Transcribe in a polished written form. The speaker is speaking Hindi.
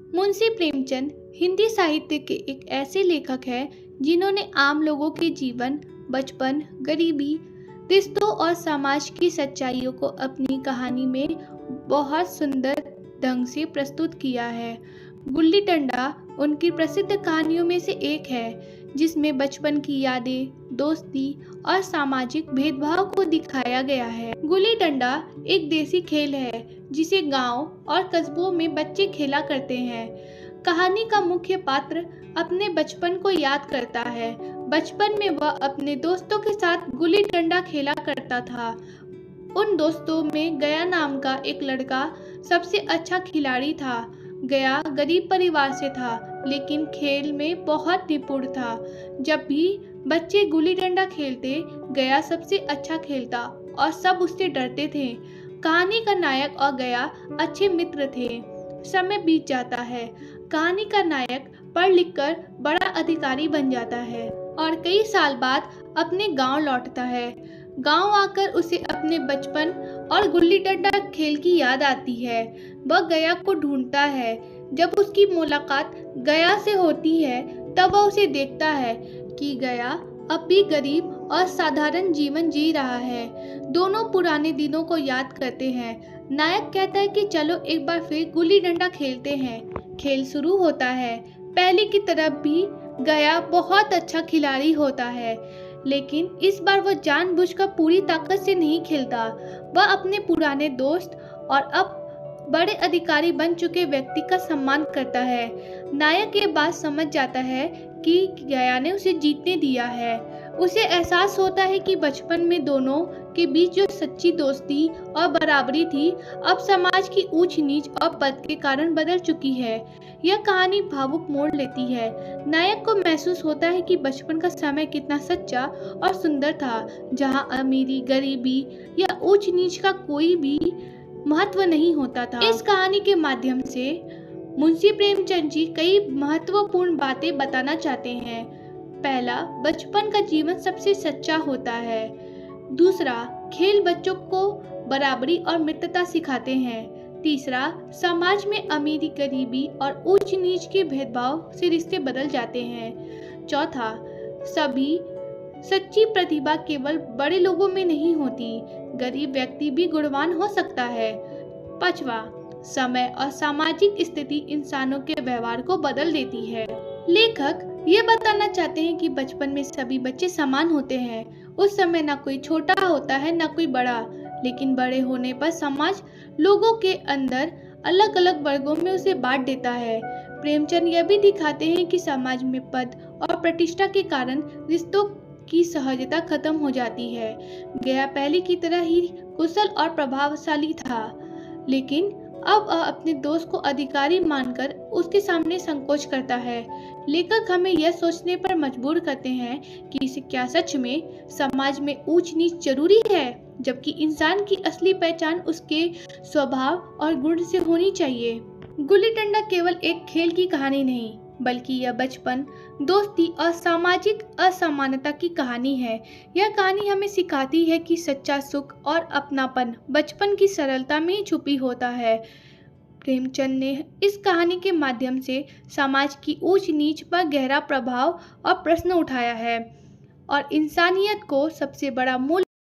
मुंशी प्रेमचंद हिंदी साहित्य के एक ऐसे लेखक हैं जिन्होंने आम लोगों के जीवन, बचपन, गरीबी, रिश्तों और समाज की सच्चाइयों को अपनी कहानी में बहुत सुंदर ढंग से प्रस्तुत किया है। गुल्ली डंडा उनकी प्रसिद्ध कहानियों में से एक है, जिसमें बचपन की यादें, दोस्ती और सामाजिक भेदभाव को दिखाया गया है। गुल्ली डंडा एक देसी खेल है जिसे गांव और कस्बों में बच्चे खेला करते हैं। कहानी का मुख्य पात्र अपने बचपन को याद करता है। बचपन में वह अपने दोस्तों के साथ गुल्ली डंडा खेला करता था। उन दोस्तों में गया नाम का एक लड़का सबसे अच्छा खिलाड़ी था। गया गरीब परिवार से था, लेकिन खेल में बहुत निपुण था। जब भी बच्चे गुल्ली डंडा खेलते, गया सबसे अच्छा खेलता और सब उससे डरते थे। कहानी का नायक और गया अच्छे मित्र थे। समय बीत जाता है। कहानी का नायक पढ़ लिखकर बड़ा अधिकारी बन जाता है और कई साल बाद अपने गांव लौटता है। गांव आकर उसे अपने बचपन और गुल्ली डंडा खेल की याद आती है। वह गया को ढूंढता है। जब उसकी मुलाकात गया से होती है, तब वह उसे देखता है कि गया अब भी गरीब और साधारण जीवन जी रहा है। दोनों पुराने दिनों को याद करते हैं। नायक कहता है कि चलो एक बार फिर गुल्ली डंडा खेलते हैं। खेल शुरू होता है। पहले की तरफ भी गया बहुत अच्छा खिलाड़ी होता है, लेकिन इस बार वह जानबूझकर पूरी ताकत से नहीं खेलता। वह अपने पुराने दोस्त और अब बड़े अधिकारी बन चुके व्यक्ति का सम्मान करता है। नायक ये बात समझ जाता है कि गया ने उसे जीतने दिया है। उसे एहसास होता है कि बचपन में दोनों के बीच जो सच्ची दोस्ती और बराबरी थी, अब समाज की ऊंच नीच और पद के कारण बदल चुकी है। यह कहानी भावुक मोड़ लेती है। नायक को महसूस होता है कि बचपन का समय कितना सच्चा और सुंदर था, जहां अमीरी, गरीबी या ऊंच नीच का कोई भी महत्व नहीं होता था। इस कहानी के माध्यम से मुंशी प्रेमचंद जी कई महत्वपूर्ण बातें बताना चाहते हैं। पहला, बचपन का जीवन सबसे सच्चा होता है। दूसरा, खेल बच्चों को बराबरी और मित्रता सिखाते हैं। तीसरा, समाज में अमीरी, गरीबी और ऊंच नीच के भेदभाव से रिश्ते बदल जाते हैं। चौथा, सभी सच्ची प्रतिभा केवल बड़े लोगों में नहीं होती, गरीब व्यक्ति भी गुणवान हो सकता है। पांचवा, समय और सामाजिक स्थिति इंसानों के व्यवहार को बदल देती है। लेखक ये बताना चाहते हैं कि बचपन में सभी बच्चे समान होते हैं। उस समय ना कोई छोटा होता है ना कोई बड़ा, लेकिन बड़े होने पर समाज लोगों के अंदर अलग अलग वर्गों में उसे बांट देता है। प्रेमचंद यह भी दिखाते हैं कि समाज में पद और प्रतिष्ठा के कारण रिश्तों की सहजता खत्म हो जाती है। गया पहले की तरह ही कुशल और प्रभावशाली था, लेकिन अब अपने दोस्त को अधिकारी मानकर उसके सामने संकोच करता है। लेखक हमें यह सोचने पर मजबूर करते हैं कि क्या सच में समाज में ऊंच नीच जरूरी है, जबकि इंसान की असली पहचान उसके स्वभाव और गुण से होनी चाहिए। गुल्ली डंडा केवल एक खेल की कहानी नहीं, बल्कि यह बचपन, दोस्ती और सामाजिक असमानता की कहानी है। यह कहानी हमें सिखाती है कि सच्चा सुख और अपनापन बचपन की सरलता में ही छुपी होता है। प्रेमचंद ने इस कहानी के माध्यम से समाज की ऊंच नीच पर गहरा प्रभाव और प्रश्न उठाया है और इंसानियत को सबसे बड़ा मूल्य